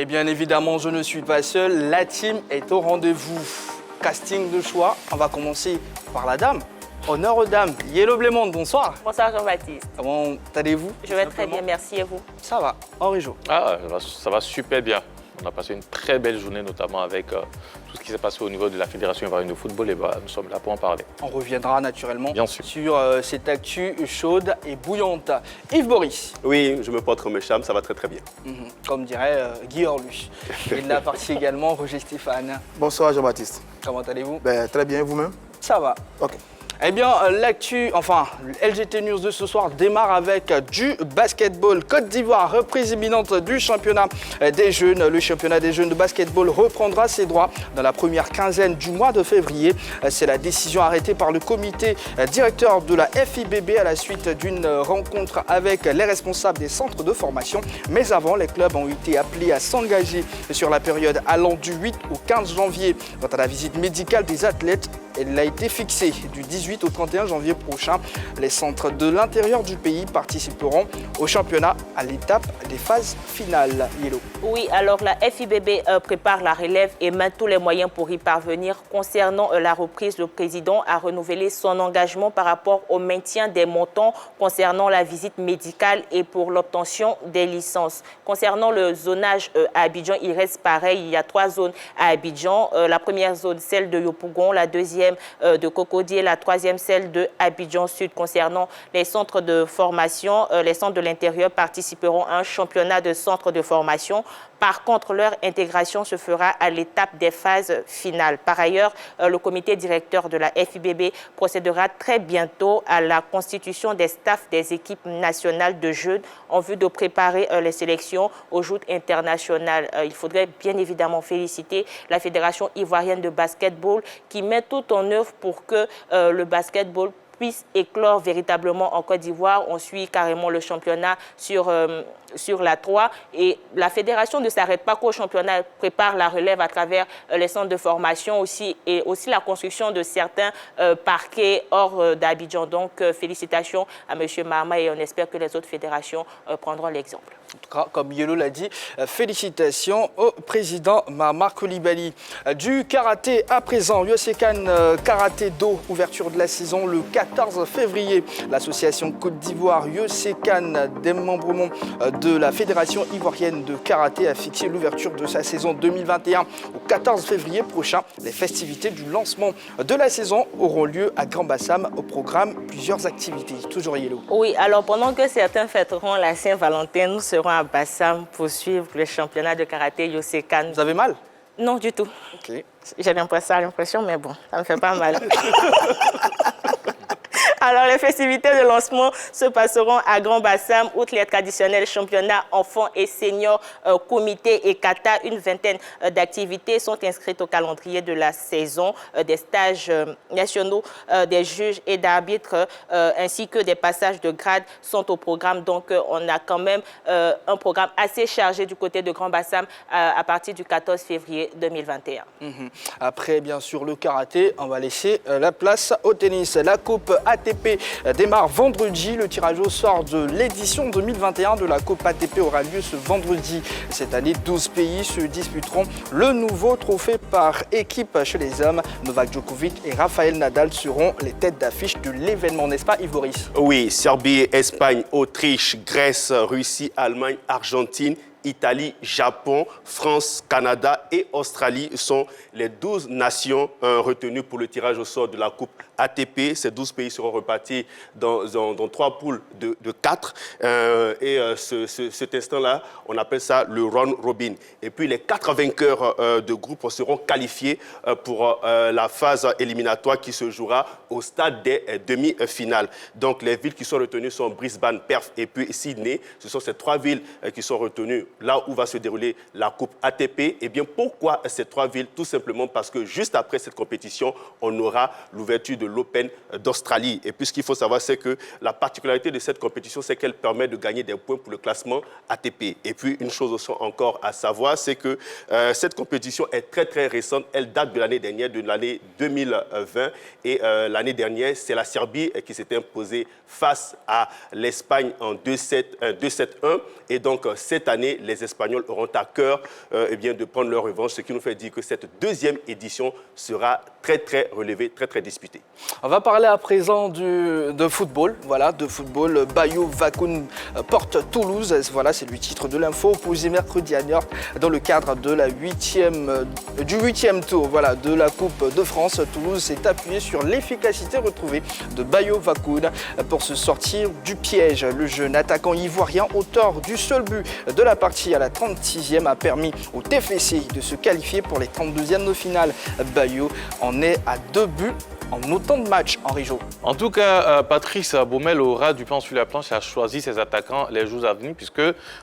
Et bien évidemment, je ne suis pas seul, la team est au rendez-vous. Casting de choix, on va commencer par la dame. Honneur aux dames. Yellow Blémonde, bonsoir. Bonsoir Jean-Baptiste. Comment allez-vous? Je vais très bien, merci et vous? Ça va, Henri Jo. Ça va super bien. On a passé une très belle journée, notamment avec tout ce qui s'est passé au niveau de la Fédération ivoirienne de football. Et nous sommes là pour en parler. On reviendra naturellement bien sûr sur cette actu chaude et bouillante. Yves Boris. Oui, je me porte comme un charme, ça va très très bien. Comme dirait Guy Orluch. Et de la partie également, Roger Stéphane. Bonsoir Jean-Baptiste. Comment allez-vous? Très bien, vous-même? Ça va. Ok. Eh bien, l'actu, LGT News de ce soir démarre avec du basketball. Côte d'Ivoire, reprise imminente du championnat des jeunes. Le championnat des jeunes de basketball reprendra ses droits dans la première quinzaine du mois de février. C'est la décision arrêtée par le comité directeur de la FIBB à la suite d'une rencontre avec les responsables des centres de formation. Mais avant, les clubs ont été appelés à s'engager sur la période allant du 8 au 15 janvier. Quant à la visite médicale des athlètes, elle a été fixée du 18 au 31 janvier prochain. Les centres de l'intérieur du pays participeront au championnat à l'étape des phases finales. Yellow. Oui, alors la FIBB prépare la relève et met tous les moyens pour y parvenir. Concernant la reprise, le président a renouvelé son engagement par rapport au maintien des montants concernant la visite médicale et pour l'obtention des licences. Concernant le zonage à Abidjan, il reste pareil. Il y a 3 zones à Abidjan. La première zone, celle de Yopougon, la deuxième de Cocody et la troisième celle de Abidjan Sud. Concernant les centres de formation, les centres de l'intérieur participeront à un championnat de centres de formation. Par contre, leur intégration se fera à l'étape des phases finales. Par ailleurs, le comité directeur de la FIBB procédera très bientôt à la constitution des staffs des équipes nationales de jeunes en vue de préparer les sélections aux joutes internationales. Il faudrait bien évidemment féliciter la Fédération ivoirienne de basketball qui met tout en œuvre pour que le basketball puisse éclore véritablement en Côte d'Ivoire. On suit carrément le championnat sur la 3 et la fédération ne s'arrête pas qu'au championnat, elle prépare la relève à travers les centres de formation aussi et aussi la construction de certains parquets hors d'Abidjan. Donc félicitations à M. Mahama et on espère que les autres fédérations prendront l'exemple. En tout cas, comme Yellow l'a dit, félicitations au président Mahama Coulibaly. Du karaté à présent, Yosekan Karaté Do, ouverture de la saison le 14 février. L'association Côte d'Ivoire Yosekan, démembrement de la Fédération ivoirienne de karaté, a fixé l'ouverture de sa saison 2021 au 14 février prochain. Les festivités du lancement de la saison auront lieu à Grand Bassam. Au programme, plusieurs activités. Toujours Yellow. Oui, alors pendant que certains fêteront la Saint-Valentin, nous serons à Bassam pour suivre le championnat de karaté Yosekan. Vous avez mal? Non, du tout. Ok. J'ai l'impression, mais bon, ça me fait pas mal. Alors, les festivités de lancement se passeront à Grand Bassam, outre les traditionnels championnats enfants et seniors, comités et kata. Une vingtaine d'activités sont inscrites au calendrier de la saison, des stages nationaux des juges et d'arbitres, ainsi que des passages de grade sont au programme. Donc, on a quand même un programme assez chargé du côté de Grand Bassam à partir du 14 février 2021. Après, bien sûr, le karaté, on va laisser la place au tennis. La Coupe ATP démarre vendredi. Le tirage au sort de l'édition 2021 de la Coupe ATP aura lieu ce vendredi. Cette année, 12 pays se disputeront le nouveau trophée par équipe chez les hommes. Novak Djokovic et Rafael Nadal seront les têtes d'affiche de l'événement, n'est-ce pas, Yves Boris? Oui, Serbie, Espagne, Autriche, Grèce, Russie, Allemagne, Argentine, Italie, Japon, France, Canada et Australie sont les 12 nations retenues pour le tirage au sort de la Coupe ATP. Ces 12 pays seront repartis dans 3 poules de 4. Cet instant-là, on appelle ça le round robin. Et puis les 4 vainqueurs de groupe seront qualifiés pour la phase éliminatoire qui se jouera au stade des demi-finales. Donc les villes qui sont retenues sont Brisbane, Perth et puis Sydney. Ce sont ces 3 villes qui sont retenues là où va se dérouler la Coupe ATP. Eh bien, pourquoi ces 3 villes? Tout simplement parce que juste après cette compétition, on aura l'ouverture de l'Open d'Australie. Et puis, ce qu'il faut savoir, c'est que la particularité de cette compétition, c'est qu'elle permet de gagner des points pour le classement ATP. Et puis, une chose aussi encore à savoir, c'est que cette compétition est très, très récente. Elle date de l'année dernière, de l'année 2020. Et l'année dernière, c'est la Serbie qui s'était imposée face à l'Espagne en 2-7-1. Et donc, cette année, les Espagnols auront à cœur eh bien, de prendre leur revanche, ce qui nous fait dire que cette deuxième édition sera très relevée, très disputée. On va parler à présent de football. Voilà, de football. Bayo Vakoun porte Toulouse. Voilà, c'est le titre de l'info posé mercredi à New York dans le cadre de la du 8e tour voilà, de la Coupe de France. Toulouse s'est appuyé sur l'efficacité retrouvée de Bayo Vakoun pour se sortir du piège. Le jeune attaquant ivoirien, auteur du seul but de la partie à la 36e, a permis au TFC de se qualifier pour les 32e de finale. Bayo en est à 2 buts en autant de matchs, Henri Jo. En tout cas, Patrice Baumel aura du pain sur la planche et a choisi ses attaquants les jours à venir puisque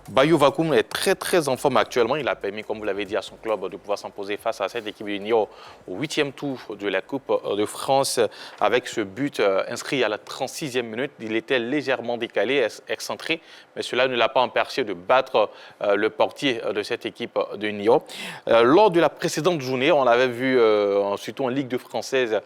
Bayo Vakoun est très en forme actuellement. Il a permis, comme vous l'avez dit, à son club de pouvoir s'imposer face à cette équipe de Niort au 8e tour de la Coupe de France avec ce but inscrit à la 36e minute. Il était légèrement décalé, excentré, mais cela ne l'a pas empêché de battre le portier de cette équipe de Niort. Lors de la précédente journée, on l'avait vu surtout en Ligue 2 française,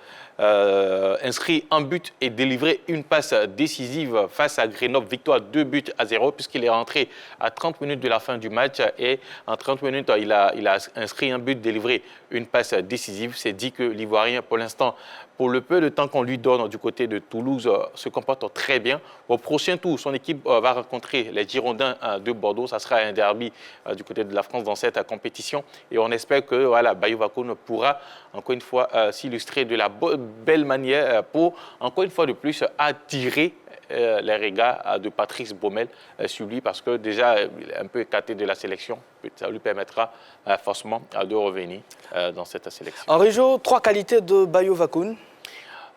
inscrit un but et délivré une passe décisive face à Grenoble, victoire 2-0 puisqu'il est rentré à 30 minutes de la fin du match et en 30 minutes il a inscrit un but, délivré une passe décisive. C'est dit que l'Ivoirien pour l'instant, pour le peu de temps qu'on lui donne du côté de Toulouse, se comporte très bien. Au prochain tour, son équipe va rencontrer les Girondins de Bordeaux. Ça sera un derby du côté de la France dans cette compétition. Et on espère que voilà, Bayo Vakoun pourra encore une fois s'illustrer de la belle manière pour encore une fois de plus attirer les regards de Patrice Baumel sur lui parce que déjà il est un peu écarté de la sélection. Ça lui permettra forcément de revenir dans cette sélection. Henri Jo, 3 qualités de Bayo Vakoun.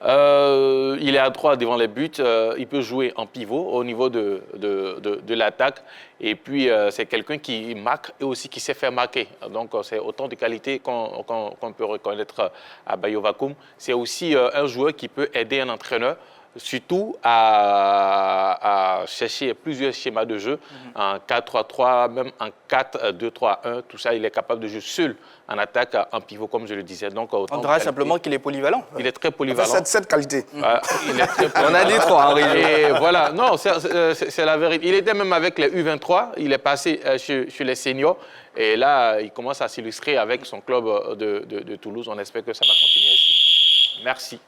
Il est à droite devant les buts, il peut jouer en pivot au niveau de l'attaque et puis c'est quelqu'un qui marque et aussi qui sait faire marquer. Donc c'est autant de qualités qu'on peut reconnaître à Bayo Vakoun. C'est aussi un joueur qui peut aider un entraîneur surtout à chercher plusieurs schémas de jeu, en 4-3-3, même en 4-2-3-1, tout ça, il est capable de jouer seul en attaque, en pivot, comme je le disais. Donc, on dirait simplement qu'il est polyvalent. Il est très polyvalent. Enfin, cette qualité. Il est très polyvalent. On a dit 3, Henri. Et voilà, non, c'est la vérité. Il était même avec les U23, il est passé chez les seniors, et là, il commence à s'illustrer avec son club de Toulouse. On espère que ça va continuer ici. Merci.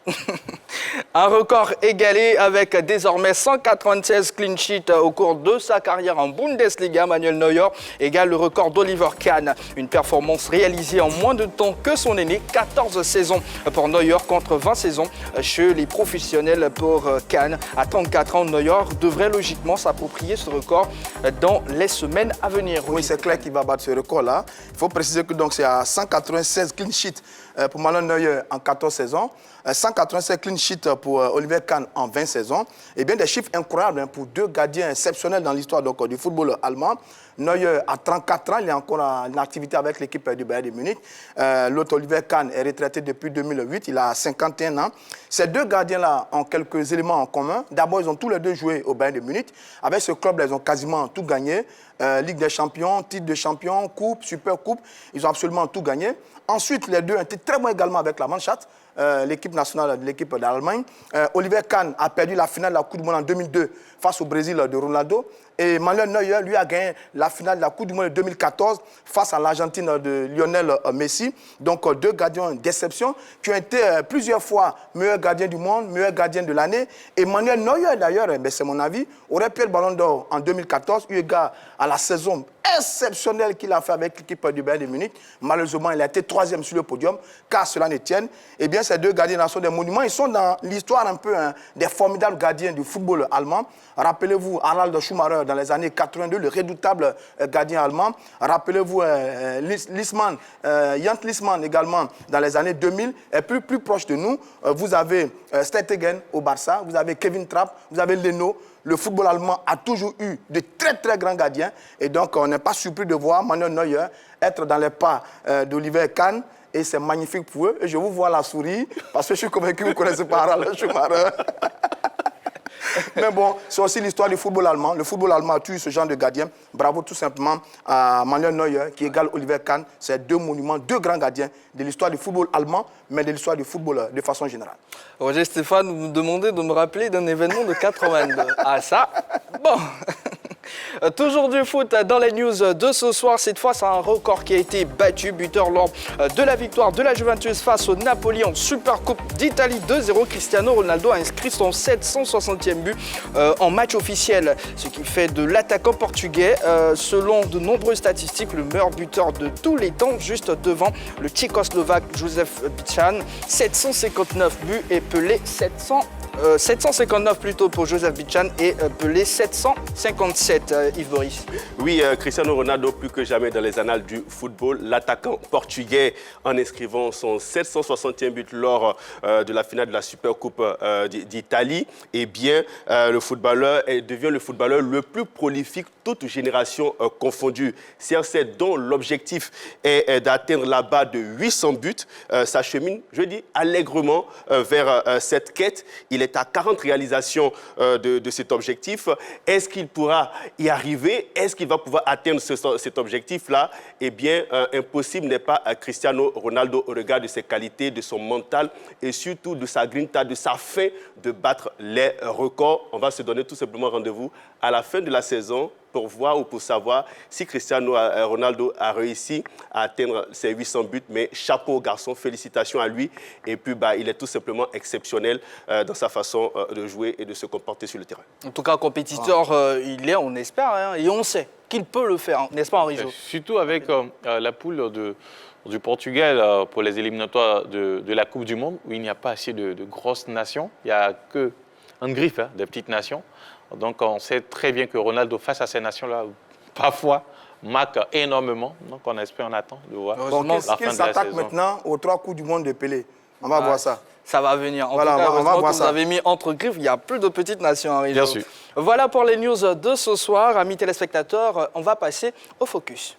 Un record égalé avec désormais 196 clean sheets au cours de sa carrière en Bundesliga. Manuel Neuer égale le record d'Oliver Kahn. Une performance réalisée en moins de temps que son aîné. 14 saisons pour Neuer contre 20 saisons chez les professionnels pour Kahn. À 34 ans, Neuer devrait logiquement s'approprier ce record dans les semaines à venir. Oui, c'est clair qu'il va battre ce record-là. Il faut préciser que c'est à 196 clean sheets pour Manuel Neuer en 14 saisons. 187 clean sheets pour Oliver Kahn en 20 saisons. Et bien des chiffres incroyables pour deux gardiens exceptionnels dans l'histoire du football allemand. Neuer a 34 ans, il est encore en activité avec l'équipe du Bayern de Munich. L'autre Oliver Kahn est retraité depuis 2008, il a 51 ans. Ces deux gardiens-là ont quelques éléments en commun. D'abord, ils ont tous les deux joué au Bayern de Munich. Avec ce club-là, ils ont quasiment tout gagné. Ligue des champions, titre de champion, coupe, super coupe, ils ont absolument tout gagné. Ensuite, les deux ont été très bons également avec la Mannschaft, l'équipe nationale de l'équipe d'Allemagne. Oliver Kahn a perdu la finale de la Coupe du Monde en 2002 face au Brésil de Ronaldo. Et Manuel Neuer, lui, a gagné la finale de la Coupe du Monde de 2014 face à l'Argentine de Lionel Messi. Donc, deux gardiens d'exception qui ont été plusieurs fois meilleurs gardiens du monde, meilleurs gardiens de l'année. Et Manuel Neuer, d'ailleurs, c'est mon avis, aurait pu le Ballon d'Or en 2014, eu égard à la saison exceptionnelle qu'il a fait avec l'équipe du Bayern de Munich. Malheureusement, il a été 3e sur le podium, car cela ne tienne. Eh bien, ces deux gardiens sont des monuments. Ils sont dans l'histoire un peu des formidables gardiens du football allemand. Rappelez-vous Harald Schumacher dans les années 82, le redoutable gardien allemand. Rappelez-vous Jens Lissmann également dans les années 2000. Et plus proche de nous, vous avez Stegen au Barça, vous avez Kevin Trapp, vous avez Leno. Le football allemand a toujours eu de très grands gardiens. Et donc, on n'est pas surpris de voir Manuel Neuer être dans les pas d'Oliver Kahn. Et c'est magnifique pour eux. Et je vous vois la souris, parce que je suis convaincu que vous ne connaissez pas Harald Schumacher. Mais bon, c'est aussi l'histoire du football allemand. Le football allemand a eu ce genre de gardien. Bravo tout simplement à Manuel Neuer, qui égale Oliver Kahn. C'est deux monuments, deux grands gardiens de l'histoire du football allemand, mais de l'histoire du football de façon générale. Roger Stéphane, vous me demandez de me rappeler d'un événement de 82. Ah ça, bon. Toujours du foot dans les news de ce soir. Cette fois, c'est un record qui a été battu. Buteur lors de la victoire de la Juventus face au Napoli en Supercoupe d'Italie 2-0. Cristiano Ronaldo a inscrit son 760e but en match officiel, ce qui fait de l'attaquant portugais, selon de nombreuses statistiques, le meilleur buteur de tous les temps, juste devant le tchécoslovaque Josef Bican. 759 buts et Pelé 759 plutôt pour Josef Bican et Pelé 757, Yves Boris. Oui, Cristiano Ronaldo, plus que jamais dans les annales du football, l'attaquant portugais en inscrivant son 760e but lors de la finale de la Supercoupe d'Italie, eh bien, le footballeur devient le footballeur le plus prolifique, toute génération confondue. CR7, dont l'objectif est d'atteindre la barre de 800 buts, s'achemine, je dis, allègrement vers cette quête. Il est à 40 réalisations de cet objectif. Est-ce qu'il pourra y arriver? Est-ce qu'il va pouvoir atteindre cet objectif-là? Eh bien, impossible n'est pas Cristiano Ronaldo au regard de ses qualités, de son mental et surtout de sa grinta, de sa faim de battre les records. On va se donner tout simplement rendez-vous à la fin de la saison pour voir ou pour savoir si Cristiano Ronaldo a réussi à atteindre ses 800 buts. Mais chapeau au garçon, félicitations à lui. Et puis, il est tout simplement exceptionnel dans sa façon de jouer et de se comporter sur le terrain. En tout cas, compétiteur, il est, on espère, hein, et on sait qu'il peut le faire, n'est-ce pas, Henri Jo? Surtout avec la poule du Portugal pour les éliminatoires de la Coupe du Monde, où il n'y a pas assez de grosses nations. Il n'y a que un griffe, des petites nations. Donc, on sait très bien que Ronaldo, face à ces nations-là, parfois, marque énormément. Donc, on espère, on attend de voir Bon, la fin de la s'attaque saison. maintenant aux 3 coups du monde de Pelé. On va voir ça. Ça va venir. En Voilà, tout cas, on va voir vous ça. avez mis entre griffes, il n'y a plus de petites nations, Henri Jo. Bien sûr. Voilà pour les news de ce soir. Amis téléspectateurs, on va passer au focus.